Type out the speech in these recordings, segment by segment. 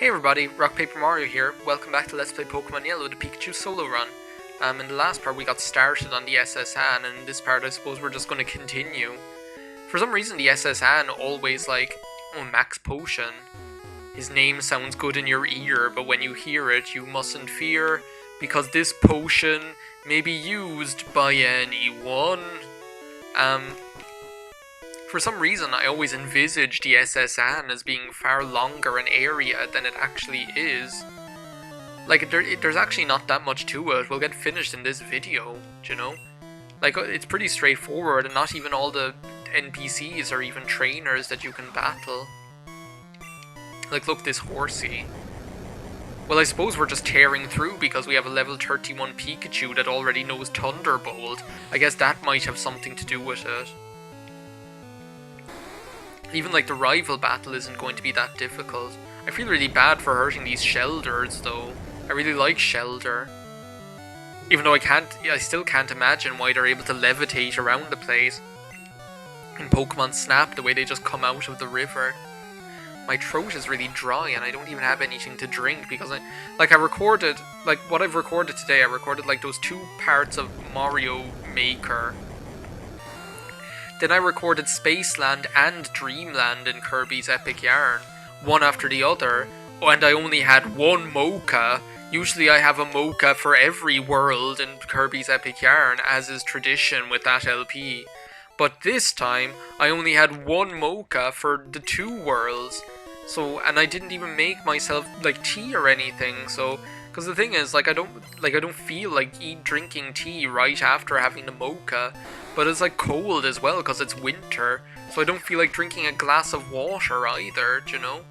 Hey everybody, RockPaperMario here. Welcome back to Let's Play Pokemon Yellow, the Pikachu solo run. In the last part we got started on the SS Anne, and in this part I suppose we're just going to continue. For some reason the SS Anne always Max Potion. His name sounds good in your ear, but when you hear it you mustn't fear, because this potion may be used by anyone. For some reason, I always envisaged the SS Anne as being far longer an area than it actually is. There's actually not that much to it. We'll get finished in this video, you know? It's pretty straightforward, and not even all the NPCs or even trainers that you can battle. Look, this horsey. Well, I suppose we're just tearing through because we have a level 31 Pikachu that already knows Thunderbolt. I guess that might have something to do with it. Even the rival battle isn't going to be that difficult. I feel really bad for hurting these Shelders though. I really like Shelder. Even though I still can't imagine why they're able to levitate around the place. In Pokemon Snap, the way they just come out of the river. My throat is really dry and I don't even have anything to drink because I recorded, what I've recorded today, I recorded those 2 parts of Mario Maker. Then I recorded Spaceland and Dreamland in Kirby's Epic Yarn, one after the other, and I only had 1 Mocha. Usually I have a Mocha for every world in Kirby's Epic Yarn, as is tradition with that LP. But this time, I only had 1 Mocha for the 2 worlds. And I didn't even make myself tea or anything, so... Because the thing is, I don't feel like drinking tea right after having the Mocha, but it's cold as well because it's winter, so I don't feel like drinking a glass of water either, you know?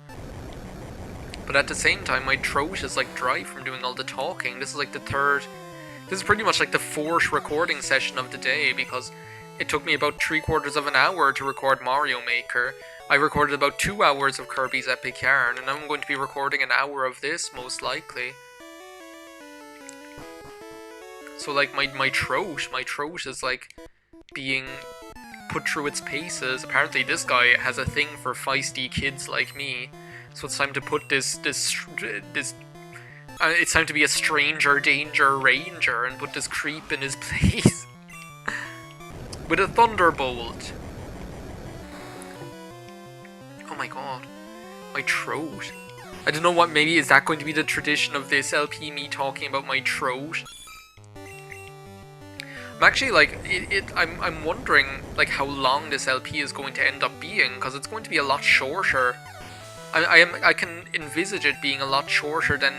But at the same time, my throat is dry from doing all the talking. This is this is pretty much the 4th recording session of the day, because it took me about 3/4 of an hour to record Mario Maker. I recorded about 2 hours of Kirby's Epic Yarn, and now I'm going to be recording an hour of this, most likely. So my throat is being put through its paces. Apparently this guy has a thing for feisty kids like me. So it's time to put it's time to be a stranger danger ranger and put this creep in his place. With a Thunderbolt. Oh my god. My throat. I don't know what, maybe is that going to be the tradition of this LP, me talking about my throat? I'm actually I'm wondering how long this LP is going to end up being, because it's going to be a lot shorter. I can envisage it being a lot shorter than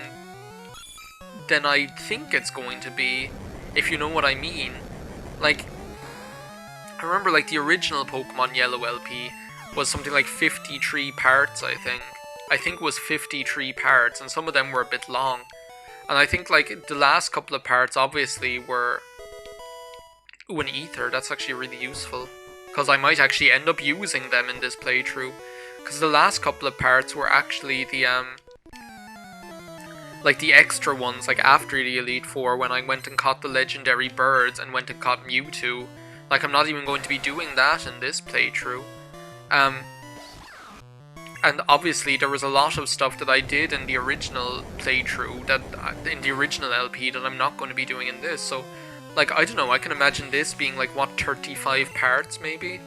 I think it's going to be, if you know what I mean. I remember the original Pokemon Yellow LP was something like 53 parts, I think. I think it was 53 parts, and some of them were a bit long. And I think the last couple of parts obviously were... Ooh, an ether, that's actually really useful, because I might actually end up using them in this playthrough, because the last couple of parts were actually the the extra ones, after the Elite Four, when I went and caught the legendary birds and went and caught Mewtwo. I'm not even going to be doing that in this playthrough. And obviously there was a lot of stuff that I did in the original playthrough, in the original LP, that I'm not going to be doing in this, so... I don't know, I can imagine this being 35 parts, maybe?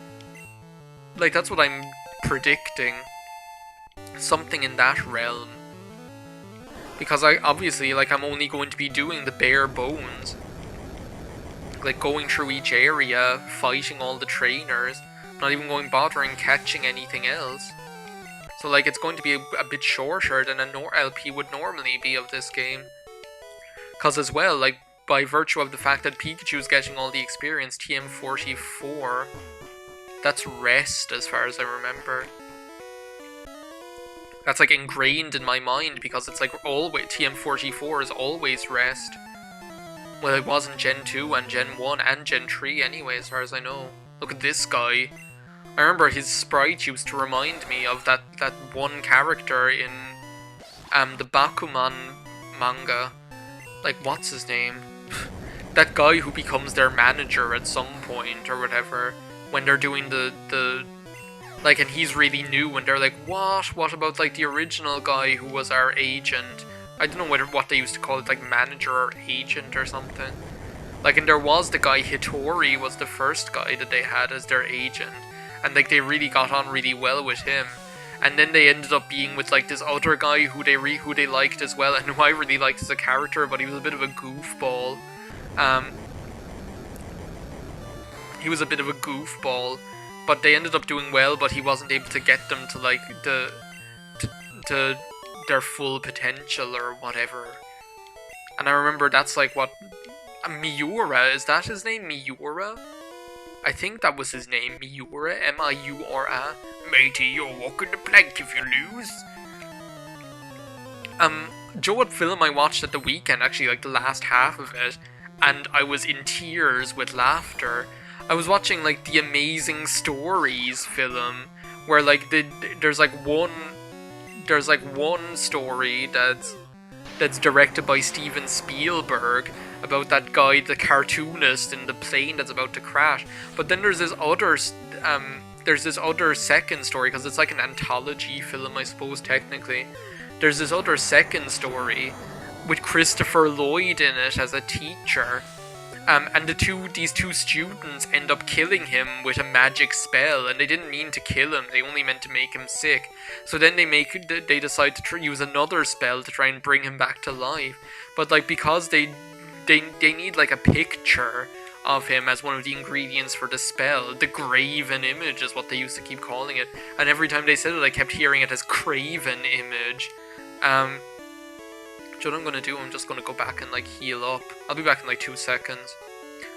That's what I'm predicting. Something in that realm. Because obviously, I'm only going to be doing the bare bones. Going through each area, fighting all the trainers, not even bothering catching anything else. So, it's going to be a bit shorter than an LP would normally be of this game. Because as well, by virtue of the fact that Pikachu's getting all the experience, TM44, that's rest as far as I remember. That's ingrained in my mind, because it's always, TM44 is always rest. Well, it was in Gen 2 and Gen 1 and Gen 3 anyway, as far as I know. Look at this guy. I remember his sprite used to remind me of that one character in the Bakuman manga. What's his name? That guy who becomes their manager at some point or whatever, when they're doing the Like, and he's really new, and they're like, what about like the original guy who was our agent? I don't know what they used to call it, like manager or agent or something. Like, and there was the guy Hitori was the first guy that they had as their agent, and like they really got on really well with him. And then they ended up being with like this other guy who they liked as well, and who I really liked as a character, but he was a bit of a goofball. He was a bit of a goofball, but they ended up doing well. But he wasn't able to get them to like to their full potential or whatever. And I remember that's like what Miura, is that his name? Miura? I think that was his name, Miura, M-I-U-R-A. Matey, you're walking the plank if you lose. Joe, what film I watched at the weekend, actually, like the last half of it, and I was in tears with laughter. I was watching, like, the Amazing Stories film, where, like, there's one story that's directed by Steven Spielberg, about that guy, the cartoonist in the plane that's about to crash. But then there's this other second story, because it's like an anthology film, I suppose, technically. There's this other second story with Christopher Lloyd in it as a teacher. And these two students end up killing him with a magic spell, and they didn't mean to kill him, they only meant to make him sick. So then they decide to use another spell to try and bring him back to life. But like, because they need like a picture of him as one of the ingredients for the spell. The graven image is what they used to keep calling it. And every time they said it, I kept hearing it as craven image. So what I'm going to do, I'm just going to go back and like heal up. I'll be back in like 2 seconds.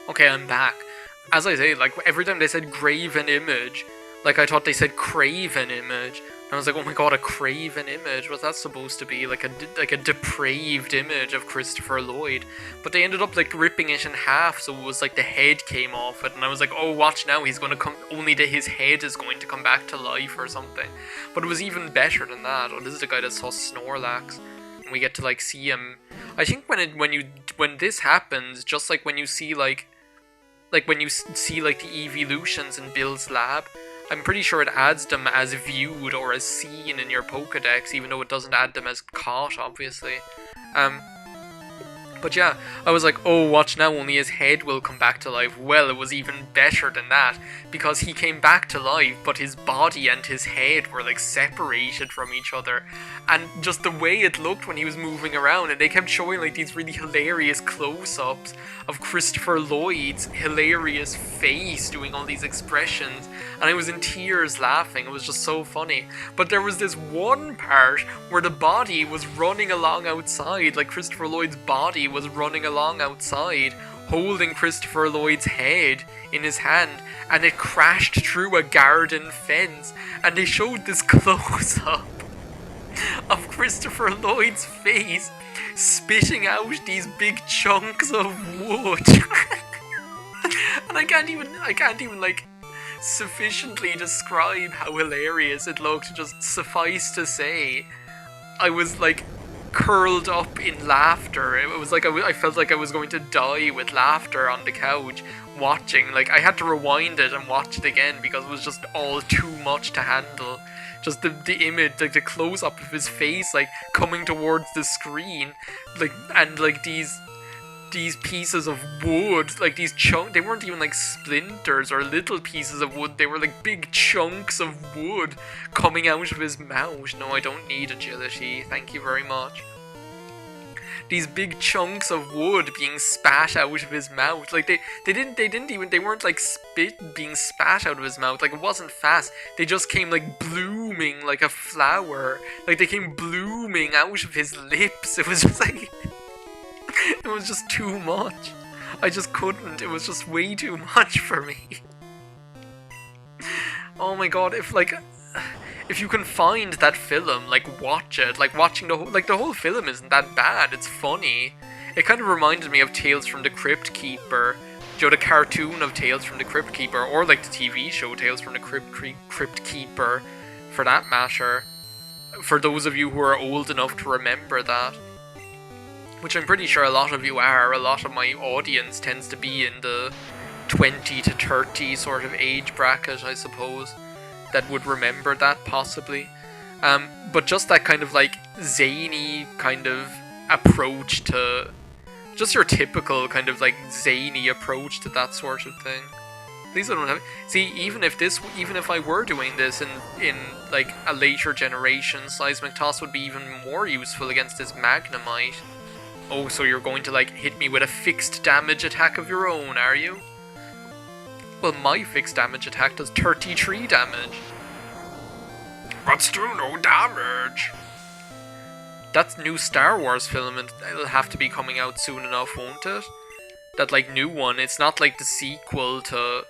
Okay, I'm back. As I say, like every time they said graven image, like I thought they said craven image. And I was like, oh my god, a craven image? What's that supposed to be? Like a depraved image of Christopher Lloyd. But they ended up like ripping it in half, so it was like the head came off it. And I was like, oh, watch now, he's going to come, only his head is going to come back to life or something. But it was even better than that. Oh, this is the guy that saw Snorlax. And we get to like see him. I think when this happens, just like when you see the evolutions in Bill's lab, I'm pretty sure it adds them as viewed or as seen in your Pokedex, even though it doesn't add them as caught, obviously. But yeah, I was like, oh, watch now, only his head will come back to life. Well, it was even better than that, because he came back to life, but his body and his head were like separated from each other. And just the way it looked when he was moving around, and they kept showing like these really hilarious close-ups of Christopher Lloyd's hilarious face doing all these expressions, and I was in tears laughing. It was just so funny. But there was this one part where the body was running along outside, like Christopher Lloyd's body was running along outside, holding Christopher Lloyd's head in his hand, and it crashed through a garden fence, and they showed this close-up of Christopher Lloyd's face spitting out these big chunks of wood. And I can't even like sufficiently describe how hilarious it looked. Just suffice to say, I was like curled up in laughter. It was like I felt like I was going to die with laughter on the couch watching. Like, I had to rewind it and watch it again because it was just all too much to handle. Just the image, like the close-up of his face, like coming towards the screen, like, and like these pieces of wood, like these chunks, they weren't even like splinters or little pieces of wood, they were like big chunks of wood coming out of his mouth. No, I don't need agility, thank you very much. These big chunks of wood being spat out of his mouth, like they weren't like spit being spat out of his mouth, like it wasn't fast, they just came like blooming like a flower, like they came blooming out of his lips. It was just like it was just too much. I just couldn't. It was just way too much for me. Oh my god, if you can find that film, like watch it. Like watching the whole film isn't that bad. It's funny. It kind of reminded me of Tales from the Crypt Keeper. You know, the cartoon of Tales from the Crypt Keeper, or like the TV show Tales from the Crypt Keeper, for that matter. For those of you who are old enough to remember that. Which I'm pretty sure a lot of you are. A lot of my audience tends to be in the 20 to 30 sort of age bracket, I suppose. that would remember that, possibly. But just that kind of like zany kind of approach to, just your typical kind of like zany approach to that sort of thing. Please, I don't have. See, even if I were doing this in like a later generation, Seismic Toss would be even more useful against this Magnemite. Oh, so you're going to like hit me with a fixed damage attack of your own, are you? Well, my fixed damage attack does 33 damage. But still no damage. That new Star Wars film, and it'll have to be coming out soon enough, won't it? That like new one, it's not like the sequel to...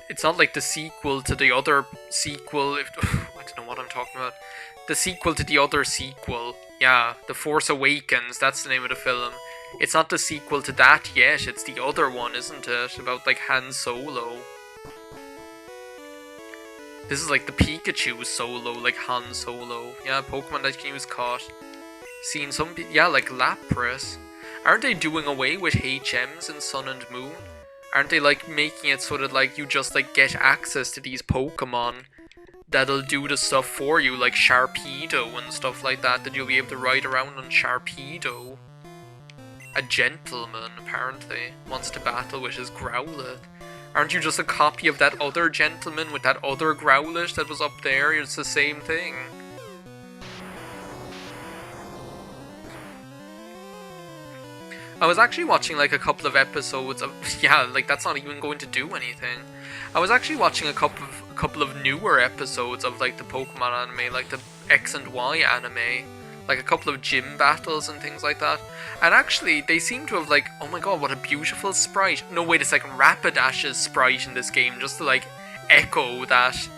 It's not like the sequel to the other sequel, I don't know what I'm talking about. The sequel to the other sequel. Yeah, The Force Awakens, that's the name of the film. It's not the sequel to that yet, it's the other one, isn't it? About like Han Solo. This is like the Pikachu Solo, like Han Solo. Yeah, Pokemon that can use caught. Seen some, yeah, like Lapras. Aren't they doing away with HMs in Sun and Moon? Aren't they like making it so that like you just like get access to these Pokemon that'll do the stuff for you, like Sharpedo and stuff like that, that you'll be able to ride around on Sharpedo? A gentleman, apparently, wants to battle with his Growlithe. Aren't you just a copy of that other gentleman with that other Growlithe that was up there? It's the same thing. I was actually watching like a couple of episodes of... Yeah, like that's not even going to do anything. I was actually watching a couple of newer episodes of like the Pokemon anime, like the X and Y anime. Like a couple of gym battles and things like that. And actually, they seem to have like... Oh my god, what a beautiful sprite. No, wait a second. Rapidash's sprite in this game, just to like echo that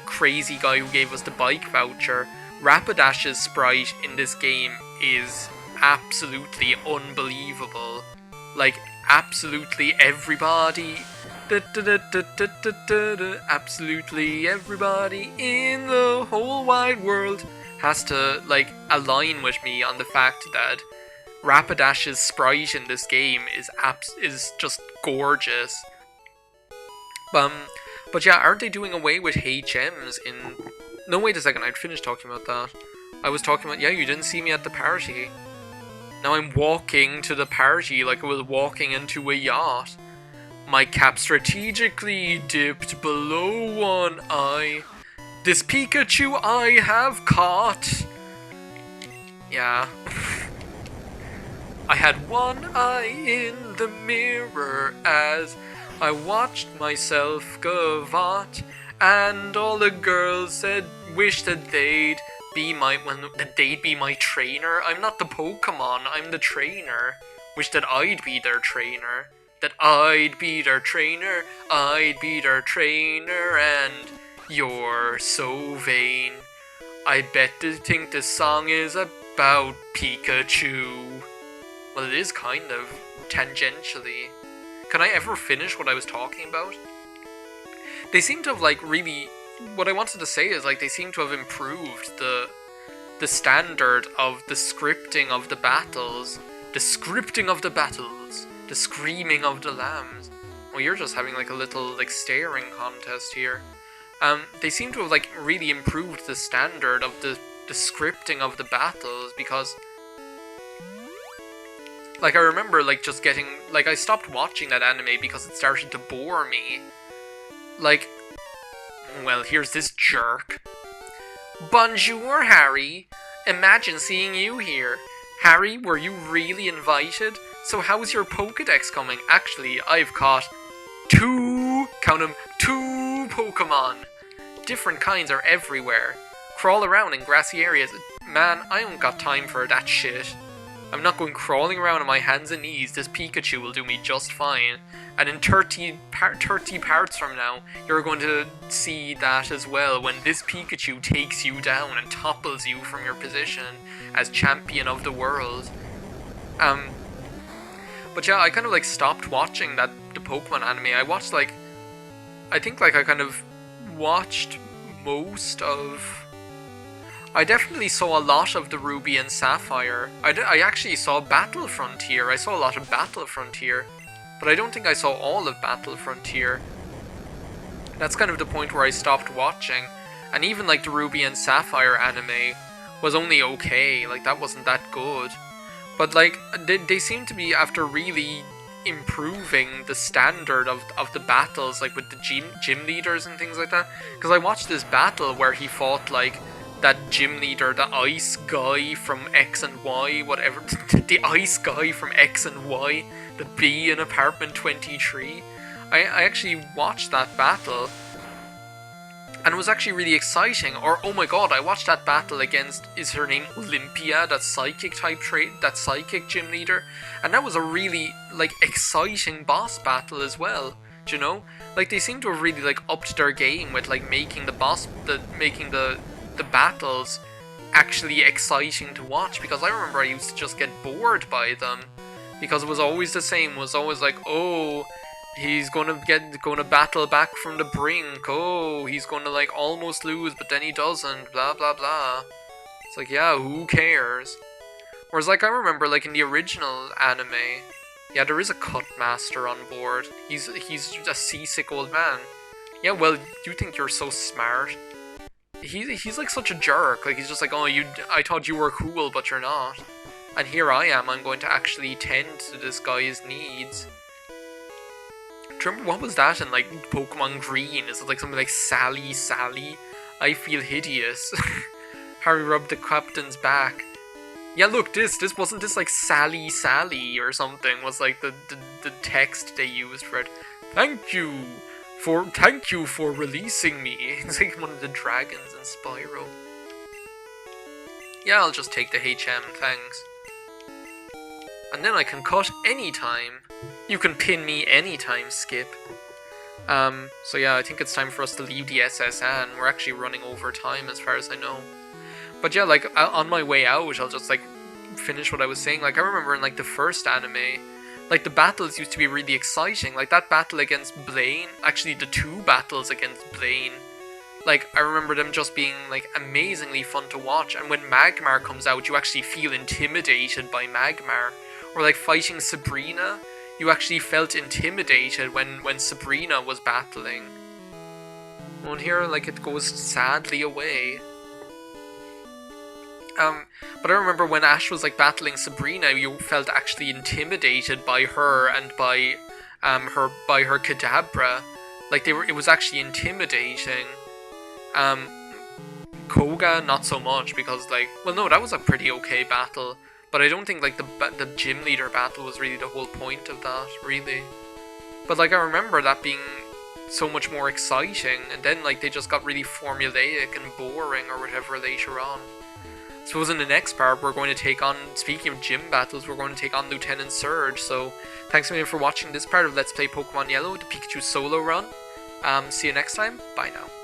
crazy guy who gave us the bike voucher. Rapidash's sprite in this game is absolutely unbelievable. Like, absolutely everybody... Absolutely everybody in the whole wide world has to, like, align with me on the fact that Rapidash's sprite in this game is just gorgeous. But yeah, aren't they doing away with HMs in... No, wait a second, I'd finished talking about that. I was talking about, yeah, you didn't see me at the party. Now I'm walking to the party like I was walking into a yacht. My cap strategically dipped below one eye. This Pikachu I have caught. Yeah. I had one eye in the mirror as I watched myself gavotte, and all the girls said, wish that they'd be my trainer. I'm not the Pokemon, I'm the trainer. Wish that I'd be their trainer. That I'd be their trainer, I'd be their trainer, and you're so vain. I bet they think this song is about Pikachu. Well, it is kind of, tangentially. Can I ever finish what I was talking about? They seem to have, like, really... What I wanted to say is, like, they seem to have improved the standard of the scripting of the battles. The scripting of the battles. The screaming of the lambs. Well, you're just having, like, a little, like, staring contest here. They seem to have, like, really improved the standard of the scripting of the battles, because... Like, I remember, like, just getting... Like, I stopped watching that anime because it started to bore me. Like... Well, here's this jerk. Bonjour, Harry. Imagine seeing you here. Harry, were you really invited? So how's your Pokédex coming? Actually, I've caught 2, count 'em, 2 Pokemon. Different kinds are everywhere. Crawl around in grassy areas. Man, I don't got time for that shit. I'm not going crawling around on my hands and knees. This Pikachu will do me just fine. And in 30 parts from now, you're going to see that as well, when this Pikachu takes you down and topples you from your position as champion of the world. But yeah, I kind of like stopped watching the Pokemon anime. I watched like... I think like I kind of watched most of... I definitely saw a lot of the Ruby and Sapphire. I actually saw Battle Frontier. I saw a lot of Battle Frontier. But I don't think I saw all of Battle Frontier. That's kind of the point where I stopped watching. And even like the Ruby and Sapphire anime was only okay, like that wasn't that good. But like, they seem to be, after really improving the standard of the battles, like with the gym leaders and things like that. Because I watched this battle where he fought like that gym leader, the ice guy from X and Y, whatever, the ice guy from X and Y, the B in apartment 23. I actually watched that battle, and it was actually really exciting. Or, oh my god, I watched that battle against, is her name Olympia, that psychic type that psychic gym leader, and that was a really, like, exciting boss battle as well, do you know? Like, they seem to have really, like, upped their game with, like, making the battles actually exciting to watch, because I remember I used to just get bored by them, because it was always the same. It was always like, oh, he's gonna battle back from the brink, oh, he's gonna like almost lose but then he doesn't, blah blah blah. It's like, yeah, who cares? Whereas like I remember like in the original anime, yeah, there is a cut master on board. He's a seasick old man. Yeah, well, you think you're so smart. He's like such a jerk. Like, he's just like, oh, I thought you were cool, but you're not. And here I am, I'm going to actually tend to this guy's needs. Do you remember, what was that in, like, Pokemon Green? Is it like something like Sally, Sally? I feel hideous. Harry rubbed the captain's back. Yeah, look, wasn't this like Sally, Sally or something? Was like the text they used for it. Thank you for releasing me. It's like one of the dragons in Spyro. Yeah, I'll just take the HM, thanks. And then I can cut anytime. You can pin me anytime, Skip. So yeah, I think it's time for us to leave the SSN. We're actually running over time as far as I know. But yeah, like, on my way out, I'll just, like, finish what I was saying. Like, I remember in, like, the first anime, like, the battles used to be really exciting. Like, that battle against Blaine, actually, the two battles against Blaine, like, I remember them just being, like, amazingly fun to watch. And when Magmar comes out, you actually feel intimidated by Magmar. Or, like, fighting Sabrina, you actually felt intimidated when Sabrina was battling. Well, here, like, it goes sadly away. But I remember when Ash was like battling Sabrina, you felt actually intimidated by her and by her Kadabra. Like, it was actually intimidating. Koga, not so much, because like, well, no, that was a pretty okay battle, but I don't think like the gym leader battle was really the whole point of that, really. But like, I remember that being so much more exciting, and then like they just got really formulaic and boring or whatever later on. I suppose in the next part we're going to take on, speaking of gym battles, we're going to take on Lieutenant Surge. So thanks a million for watching this part of Let's Play Pokemon Yellow, the Pikachu solo run. See you next time. Bye now.